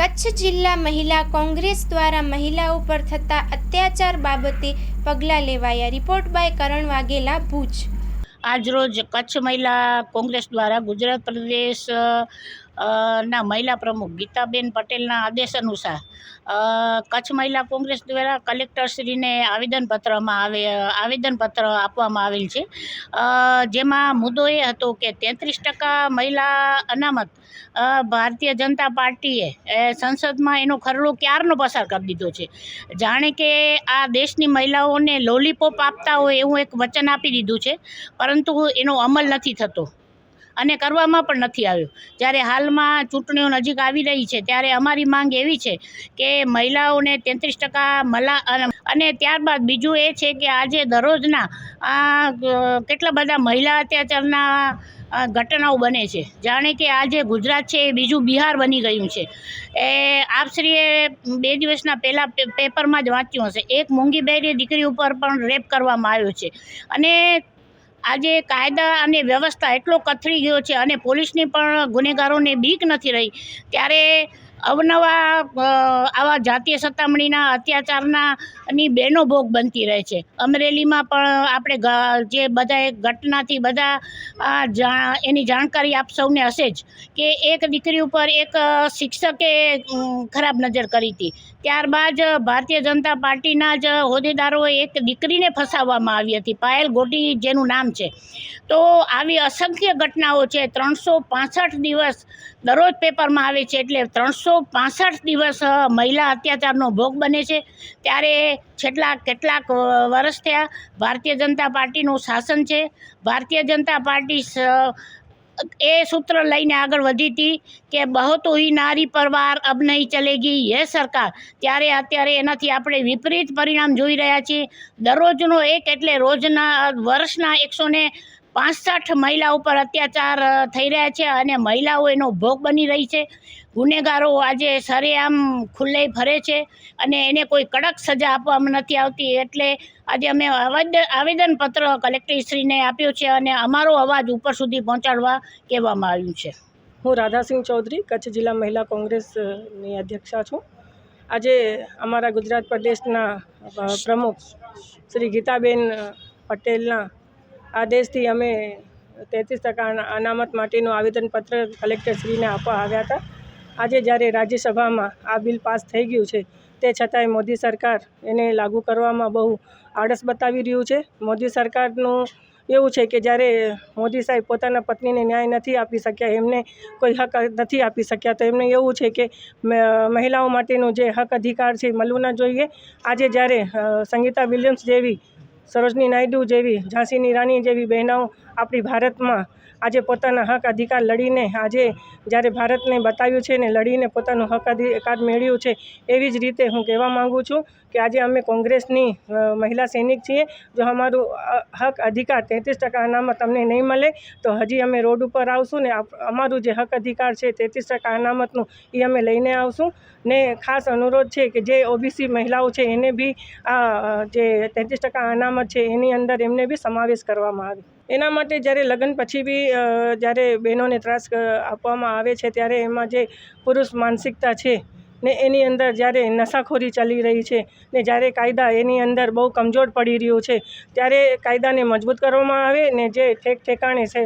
કચ્છ જિલ્લા મહિલા કોંગ્રેસ દ્વારા મહિલાઓ પર થતા અત્યાચાર બાબતે પગલાં લેવાયા। રિપોર્ટ બાય કરણ વાઘેલા, ભુજ। આજરોજ કચ્છ મહિલા કોંગ્રેસ દ્વારા ગુજરાત પ્રદેશ ના મહિલા પ્રમુખ ગીતાબેન પટેલના આદેશ અનુસાર કચ્છ મહિલા કોંગ્રેસ દ્વારા કલેક્ટરશ્રીને આવેદનપત્ર આપવામાં આવેલ છે। જેમાં મુદ્દો એ હતો કે 33% મહિલા અનામત ભારતીય જનતા પાર્ટીએ સંસદમાં એનો ખરડો ક્યારનો પસાર કરી દીધો છે। જાણે કે આ દેશની મહિલાઓને લોલીપોપ આપતા હોય એવું એક વચન આપી દીધું છે, પરંતુ એનો અમલ નથી થતો અને કરવામાં પણ નથી આવ્યો। જ્યારે હાલમાં ચૂંટણીઓ નજીક આવી રહી છે ત્યારે અમારી માંગ એવી છે કે મહિલાઓને 33% અને ત્યારબાદ બીજું એ છે કે આજે દરરોજના કેટલા બધા મહિલા અત્યાચારના ઘટનાઓ બને છે। જાણે કે આજે ગુજરાત છે એ બીજું બિહાર બની ગયું છે। આપશ્રીએ 2 દિવસના પહેલાં પેપરમાં જ વાંચ્યું હશે, એક મૂંગી બહેરી દીકરી ઉપર પણ રેપ કરવામાં આવ્યો છે અને આજે કાયદા અને વ્યવસ્થા એટલો કથળી ગયો છે અને પોલીસની પણ ગુનેગારોને બીક નથી રહી। ત્યારે અવનવા આવા જાતીય સતામણીના અત્યાચારની બહેનો ભોગ બનતી રહે છે। અમરેલીમાં પણ આપણે જે બધા ઘટનાથી બધા એની જાણકારી આપ સૌને હશે જ કે એક દીકરી ઉપર એક શિક્ષકે ખરાબ નજર કરી હતી। ત્યારબાદ ભારતીય જનતા પાર્ટીના જ હોદ્દેદારોએ એક દીકરીને ફસાવવામાં આવી હતી, પાયલ ગોટી જેનું નામ છે। તો આવી અસંખ્ય ઘટનાઓ છે। 365 દિવસ દરરોજ પેપરમાં આવે છે, એટલે 365 દિવસ મહિલા અત્યાચારનો ભોગ બને છે। ત્યારે છેલ્લા કેટલાક વર્ષ થયા ભારતીય જનતા પાર્ટીનું શાસન છે। ભારતીય જનતા પાર્ટી એ સૂત્ર લઈને આગળ વધી હતી કે બહુ ही नारी पर वार अब नहीं चलेगी ये सरकार। ત્યારે અત્યારે એનાથી આપણે વિપરીત પરિણામ જોઈ રહ્યા છીએ। દરરોજનો એક એટલે રોજના વર્ષના 165 મહિલાઓ ઉપર અત્યાચાર થઈ રહ્યા છે અને મહિલાઓ એનો ભોગ બની રહી છે। ગુનેગારો આજે સરેઆમ ખુલ્લે ફરે છે અને એને કોઈ કડક સજા આપવામાં નથી આવતી। એટલે આજે અમે આવેદનપત્ર કલેક્ટરશ્રીને આપ્યો છે અને અમારો અવાજ ઉપર સુધી પહોંચાડવા કહેવામાં આવ્યું છે। હું રાધાસિંહ ચૌધરી, કચ્છ જિલ્લા મહિલા કોંગ્રેસની અધ્યક્ષા છું। આજે અમારા ગુજરાત પ્રદેશના પ્રમુખ શ્રી ગીતાબેન પટેલના આદેશથી અમે 33% અનામત માટેનું આવેદનપત્ર કલેક્ટરશ્રીને આપવા આવ્યા હતા। આજે જ્યારે રાજ્યસભામાં આ બિલ પાસ થઈ ગયું છે તે છતાંય મોદી સરકાર એને લાગુ કરવામાં બહુ આળસ બતાવી રહ્યું છે। મોદી સરકારનું એવું છે કે જ્યારે મોદી સાહેબ પોતાના પત્નીને ન્યાય નથી આપી શક્યા, એમને કોઈ હક નથી આપી શક્યા, તો એમને એવું છે કે મહિલાઓ માટેનું જે હક અધિકાર છે મળવું ન જોઈએ। આજે જ્યારે સંગીતા વિલિયમ્સ જેવી, સરોજની નાયડુ જેવી, ઝાંસીની રાણી જેવી બહેનો આપણી ભારતમાં આજે પોતાના હક અધિકાર લડીને આજે જ્યારે ભારતને બતાવ્યું છે ને લડીને પોતાનું હક અધિકાર મેળવ્યું છે, એવી જ રીતે હું કહેવા માગું છું કે આજે અમે કોંગ્રેસની મહિલા સૈનિક છીએ। જો અમારું હક અધિકાર 33% અનામત અમને નહીં મળે તો હજી અમે રોડ ઉપર આવશું ને અમારું જે હક અધિકાર છે 33% અનામતનું એ અમે લઈને આવશું। ને ખાસ અનુરોધ છે કે જે ઓબીસી મહિલાઓ છે એને બી આ જે 33% અનામત છે એની અંદર એમને બી સમાવેશ કરવામાં આવે। એના માટે જ્યારે લગ્ન પછી બી જ્યારે બહેનોને ત્રાસ આપવામાં આવે છે ત્યારે એમાં જે પુરુષ માનસિકતા છે ને એની અંદર જ્યારે નશાખોરી ચાલી રહી છે ને જ્યારે કાયદા એની અંદર બહુ કમજોર પડી રહ્યું છે, ત્યારે કાયદાને મજબૂત કરવામાં આવે ને જે ઠેકાણે છે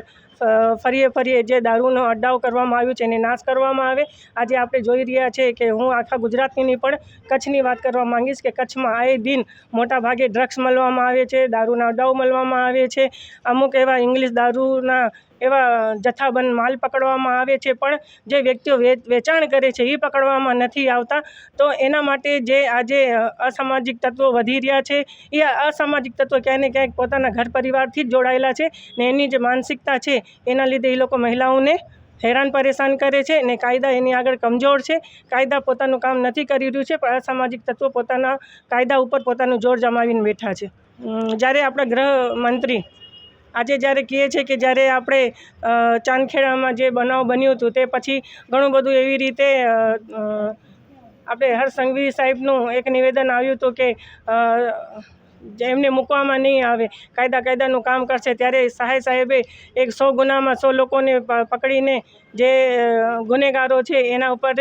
ફરીએ જે દારૂનો અડ્ડાઓ કરવામાં આવ્યું છે એને નાશ કરવામાં આવે। આજે આપણે જોઈ રહ્યા છે કે હું આખા ગુજરાતની નહીં પણ કચ્છની વાત કરવા માંગીશ કે કચ્છમાં આએ દિન મોટા ભાગે ડ્રગ્સ મળવામાં આવે છે, દારૂના અડ્ડાઓ મળવામાં આવે છે, અમુક એવા ઇંગ્લિશ દારૂના એવા જથ્થાબંધ માલ પકડવામાં આવે છે, પણ જે વ્યક્તિઓ વેચાણ કરે છે એ પકડવામાં નથી આવતા। તો એના માટે જે આજે અસામાજિક તત્વો વધી રહ્યા છે એ અસામાજિક તત્વો ક્યાંય ને ક્યાંક પોતાના ઘર પરિવારથી જ જોડાયેલા છે ને એની જે માનસિકતા છે એના લીધે એ લોકો મહિલાઓને હેરાન પરેશાન કરે છે ને કાયદા એની આગળ કમજોર છે। કાયદા પોતાનું કામ નથી કરી રહ્યું છે, પણ અસામાજિક તત્વો પોતાના કાયદા ઉપર પોતાનું જોર જમાવીને બેઠા છે। જ્યારે આપણા ગૃહમંત્રી આજે જ્યારે કહે છે કે જ્યારે આપણે ચાંદખેડામાં જે બનાવ બન્યું હતું તે પછી ઘણું બધું એવી રીતે આપણે હર્ષ સંઘવી સાહેબનું એક નિવેદન આવ્યું હતું કે એમને મૂકવામાં નહીં આવે, કાયદાનું કામ કરશે, ત્યારે સહાય સાહેબે 100 ગુનામાં 100 લોકોને પકડીને જે ગુનેગારો છે એના ઉપર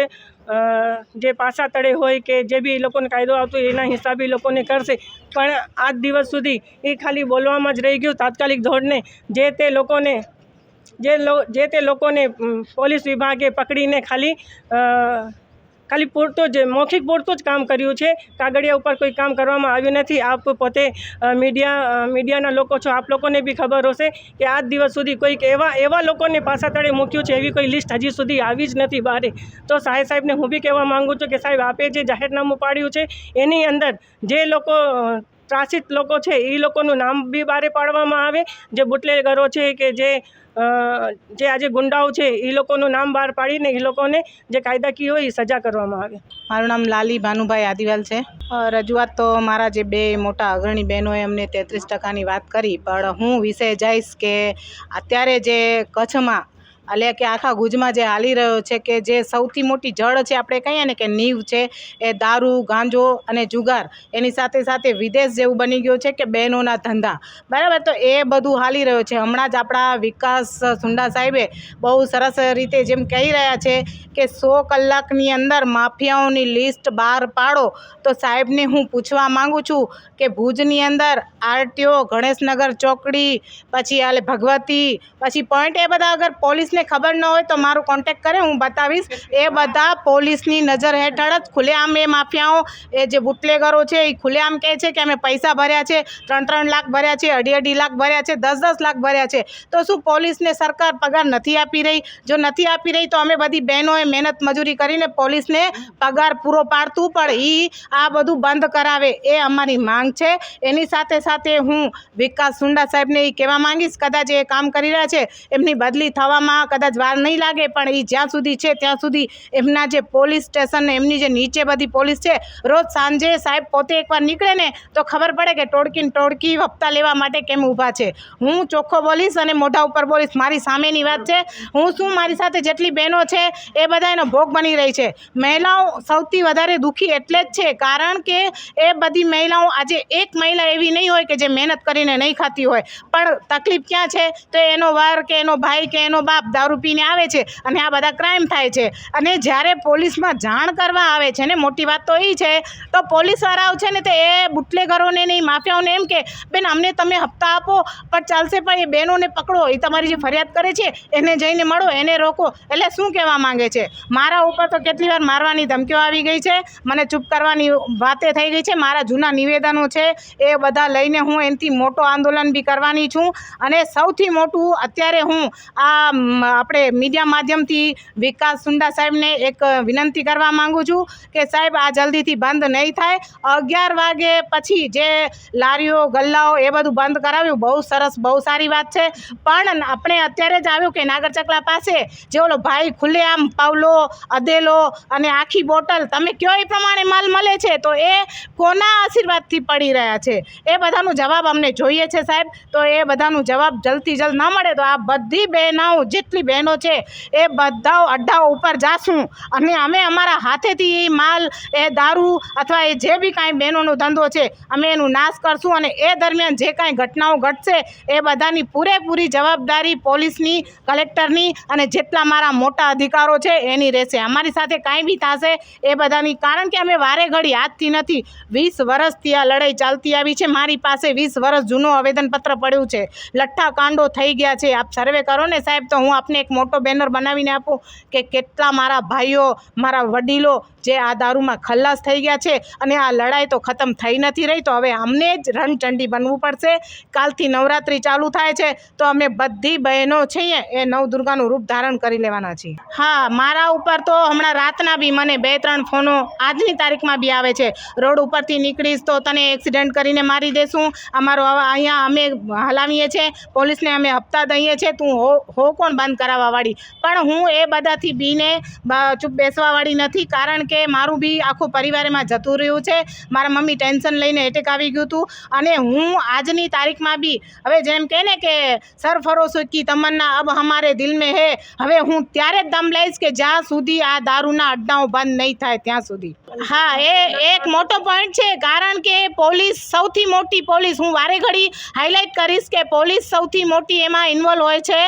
જે પાસા તળે હોય કે જે બી લોકોને કાયદો આવતો હોય એના હિસાબે લોકોને કરશે. પણ આજ દિવસ સુધી એ ખાલી બોલવામાં જ રહી ગયું. તાત્કાલિક ધોરણે જે તે લોકોને પોલીસ વિભાગે પકડીને ખાલી પૂરતું જ મૌખિક પૂરતું જ કામ કર્યું છે. કાગળિયા ઉપર કોઈ કામ કરવામાં આવ્યું નથી. આપ પોતે મીડિયાના લોકો છો, આપ લોકોને બી ખબર હશે કે આજ દિવસ સુધી કોઈક એવા લોકોને પાસા તળે મૂક્યું છે, એવી કોઈ લિસ્ટ હજી સુધી આવી જ નથી બહાર. તો સાહેબને હું બી કહેવા માગું છું કે સાહેબ, આપે જે જાહેરનામું પાડ્યું છે એની અંદર જે લોકો ત્રાસિત લોકો છે એ લોકોનું નામ બી બહાર પાડવામાં આવે. જે બુટલેગરો છે કે જે આજે ગુંડાઓ છે એ લોકોનું નામ બહાર પાડીને એ લોકોને જે કાયદાકીય હોય એ સજા કરવામાં આવે. મારું નામ લાલી ભાનુભાઈ આદિવાલ છે. રજૂઆત તો મારા જે બે મોટા અગ્રણી બહેનોએ અમને 33% વાત કરી, પણ હું વિષય જઈશ કે અત્યારે જે કચ્છમાં એટલે કે આખા ગુજમાં જે હાલી રહ્યો છે કે જે સૌથી મોટી જડ છે, આપણે કહીએ ને કે નીવ છે, એ દારૂ, ગાંજો અને જુગાર, એની સાથે સાથે વિદેશ જેવું બની ગયું છે કે બહેનોના ધંધા, બરાબર. તો એ બધું હાલી રહ્યું છે. હમણાં જ આપણા વિકાસ સુંડા સાહેબે બહુ સરસ રીતે જેમ કહી રહ્યા છે કે 100 કલાકની અંદર માફિયાઓની લિસ્ટ બહાર પાડો. તો સાહેબને હું પૂછવા માગું છું કે ભુજની અંદર આરટીઓ, ગણેશનગર ચોકડી, પછી આલે ભગવતી, પછી પોઈન્ટ, એ બધા અગર પોલીસને ખબર ન હોય તો મારું કોન્ટેક્ટ કરે, હું બતાવીશ. એ બધા પોલીસની નજર હેઠળ જ ખુલ્લેઆમ એ માફિયાઓ, એ જે બુટલેગરો છે એ ખુલ્લેઆમ કહે છે કે અમે પૈસા ભર્યા છે, 3-3 લાખ ભર્યા છે, 2.5 લાખ ભર્યા છે, 10-10 લાખ ભર્યા છે. તો શું પોલીસને સરકાર પગાર નથી આપી રહી? જો નથી આપી રહી તો અમે બધી બહેનોએ મહેનત મજૂરી કરીને પોલીસને પગાર પૂરો પાડતું, પણ એ આ બધું બંધ કરાવે, એ અમારી માંગ છે. એની સાથે સાથે હું વિકાસ સુંડા સાહેબને એ કહેવા માંગીશ, કદાચ એ કામ કરી રહ્યા છે, એમની બદલી થવામાં કદાચ વાર નહીં લાગે, પણ એ જ્યાં સુધી છે ત્યાં સુધી એમના જે પોલીસ સ્ટેશન, એમની જે નીચે બધી પોલીસ છે, રોજ સાંજે સાહેબ પોતે એકવાર નીકળે ને તો ખબર પડે કે ટોળકી હપ્તા લેવા માટે કેમ ઊભા છે. હું ચોખ્ખો બોલીશ અને મોઢા ઉપર બોલીશ, મારી સામેની વાત છે. હું શું, મારી સાથે જેટલી બહેનો છે એ બધા એનો ભોગ બની રહી છે. મહિલાઓ સૌથી વધારે દુઃખી એટલે જ છે કારણ કે એ બધી મહિલાઓ, આજે એક મહિલા એવી નહીં હોય કે જે મહેનત કરીને નહીં ખાતી હોય, પણ તકલીફ ક્યાં છે તો એનો વર કે એનો ભાઈ કે એનો બાપ દારૂ પીને આવે છે અને આ બધા ક્રાઇમ થાય છે. અને જ્યારે પોલીસમાં જાણ કરવા આવે છે ને, મોટી વાત તો એ છે, તો પોલીસવાળાઓ છે ને તે એ બુટલેગરોને નહીં, માફિયાઓને એમ કે બેન અમને તમે હપ્તા આપો પણ ચાલશે, પણ એ બહેનોને પકડો, એ તમારી જે ફરિયાદ કરે છે એને જઈને મળો, એને રોકો. એટલે શું કહેવા માંગે છે? મારા ઉપર તો કેટલી વાર મારવાની ધમકીઓ આવી ગઈ છે, મને ચૂપ કરવાની વાતે થઈ ગઈ છે. મારા જૂના નિવેદનો છે એ બધા લઈને હું એનાથી મોટો આંદોલન બી કરવાની છું. અને સૌથી મોટું અત્યારે હું આપણે મીડિયા માધ્યમથી વિકાસ સુંડા સાહેબને એક વિનંતી કરવા માગું છું કે સાહેબ, આ જલ્દીથી બંધ નહીં થાય. 11 વાગે પછી જે લારીઓ, ગલ્લાઓ એ બધું બંધ કરાવ્યું, બહુ સરસ, બહુ સારી વાત છે. પણ આપણે અત્યારે જ આવ્યું કે નાગર ચકલા પાસે જે ઓલો ભાઈ ખુલ્લેઆમ પાવલો, અદેલો અને આખી બોટલ તમે કયો એ પ્રમાણે માલ મળે છે, તો એ કોના આશીર્વાદથી પડી રહ્યા છે? એ બધાનો જવાબ અમને જોઈએ છે સાહેબ. તો એ બધાનો જવાબ જલ્દથી જલ્દ ના મળે તો આ બધી બહેનાઓ, જેટલી બહેનો છે એ બધા અડ્ડાઓ ઉપર જાશું અને અમે અમારા હાથેથી એ માલ, એ દારૂ અથવા એ જે બી કાંઈ બહેનોનો ધંધો છે અમે એનું નાશ કરશું. અને એ દરમિયાન જે કાંઈ ઘટનાઓ ઘટશે એ બધાની પૂરેપૂરી જવાબદારી પોલીસની, કલેક્ટરની અને જેટલા મારા મોટા અધિકારો છે એની રહેશે. અમારી સાથે કાંઈ બી થશે એ બધાની, કારણ કે અમે વારે ઘડી આજથી નથી, 20 વર્ષથી આ લડાઈ ચાલતી આવી છે. મારી પાસે 20 વર્ષ જૂનું આવેદનપત્ર પડ્યું છે, લઠ્ઠા કાંડો થઈ ગયા છે. આપ સર્વે કરો ને સાહેબ, તો હું આપને એક મોટો બેનર બનાવીને આપું કે કેટલા મારા ભાઈઓ, મારા વડીલો જે આ દારૂમાં ખલ્લાસ થઈ ગયા છે. અને આ લડાઈ તો ખતમ થઈ નથી રહી, તો હવે અમને જ રણચંડી બનવું પડશે. કાલથી નવરાત્રિ ચાલુ થાય છે, તો અમે બધી બહેનો છીએ એ નવદુર્ગાનું રૂપ ધારણ કરી લેવાના છીએ. હા, મારા ઉપર તો હમણાં રાતના બી મને 2-3 ફોનો આજની તારીખમાં બી આવે છે, રોડ ઉપરથી નીકળીશ તો તને એક્સિડન્ટ કરીને મારી દેશું, અમારો અહીંયા અમે હલાવીએ છીએ, પોલીસને અમે હપ્તા દઈએ છીએ, તું હો કોણ બંધ કરાવવાવાળી, પણ હું એ બધાથી બીને ચૂપ બેસવાવાળી નથી, કારણ કે મારું બી આખું પરિવારમાં જતું રહ્યું છે. મારા મમ્મી ટેન્શન લઈને એટેક આવી ગયું હતું, અને હું આજની તારીખમાં બી હવે જેમ કહે ને કે સરફરોશો કી તમન્ના અબ હમારે દિલ મેં હે, હવે હું ત્યારે જ દમ લઈશ કે જ્યાં સુધી આ દારૂના અડ્ડાઓ બંધ નહીં થાય ત્યાં સુધી. હા, એ એક મોટો પોઈન્ટ છે, કારણ કે પોલીસ સૌથી મોટી પોલીસ, હું વારે ઘડી હાઇલાઇટ કરીશ કે પોલીસ સૌથી મોટી એમાં ઇન્વોલ્વ હોય છે.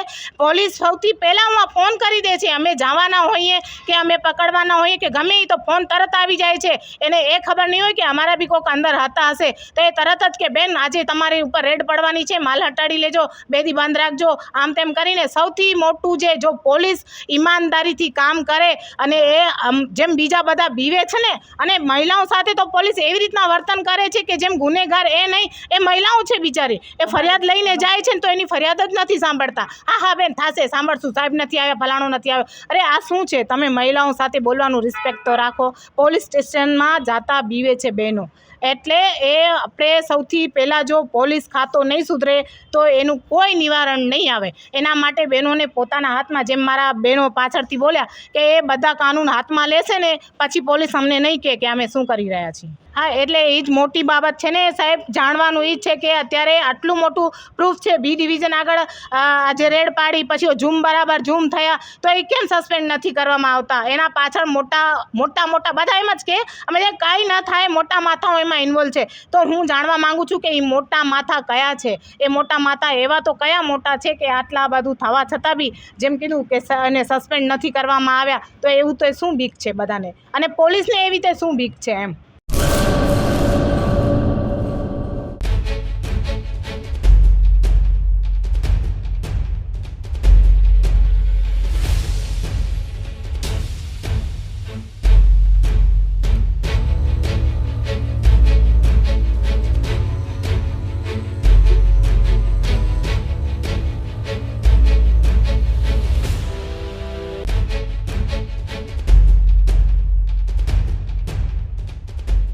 પોલીસ સૌથી પહેલાં ફોન કરી દે છે, અમે જવાના હોઈએ કે અમે પકડવાના હોઈએ કે ગમે એ, તો ફોન તરત આવી જાય છે. એને એ ખબર નહીં હોય કે અમારા બી કોઈક અંદર હતા હશે, તો એ તરત જ કે બેન આજે તમારી ઉપર રેડ પડવાની છે, માલ હટાડી લેજો, બેદી બંધ રાખજો, આમ તેમ કરીને સૌથી મોટું જે જો પોલીસ ઈમાનદારીથી કામ કરે અને એ જેમ બીજા બધા બીવે છે ને, અને મહિલાઓ સાથે તો પોલીસ એવી રીતના વર્તન કરે છે કે જેમ ગુનેગાર એ નહીં, એ મહિલાઓ છે બિચારી, એ ફરિયાદ લઈને જાય છે ને તો એની ફરિયાદ જ નથી સાંભળતા. હા બેન થશે, સાંભળશું, સાહેબ નથી આવ્યા, ફલાણો નથી આવ્યો. અરે આ શું છે, તમે મહિલાઓ સાથે બોલવાનું રિસ્પેક્ટ તો રાખો. પોલીસ સ્ટેશનમાં જાતા બીવે છે બહેનો, એટલે એ આપણે સૌથી પહેલાં જો પોલીસ ખાતો નહીં સુધરે તો એનું કોઈ નિવારણ નહીં આવે. એના માટે બહેનોને પોતાના હાથમાં, જેમ મારા બહેનો પાછળથી બોલ્યા કે એ બધા કાનૂન હાથમાં લેશે ને પછી પોલીસ અમને નહીં કહે કે અમે શું કરી રહ્યા છીએ. હા, એટલે એ જ મોટી બાબત છે ને સાહેબ, જાણવાનું એ જ છે કે અત્યારે આટલું મોટું પ્રૂફ છે, બી ડિવિઝન આગળ આજે રેડ પાડી, પછી બરાબર ઝૂમ થયા, તો એ કેમ સસ્પેન્ડ નથી કરવામાં આવતા? એના પાછળ મોટા બધા એમ જ કે અમે કાંઈ ન થાય, મોટા માથાઓ એમાં ઇન્વોલ્વ છે. તો હું જાણવા માગું છું કે એ મોટા માથા કયા છે? એ મોટા માથા એવા તો કયા મોટા છે કે આટલા બધું થવા છતાં બી જેમ કીધું કે એને સસ્પેન્ડ નથી કરવામાં આવ્યા, તો એવું તો શું બીક છે બધાને, અને પોલીસને એવી રીતે શું બીક છે એમ.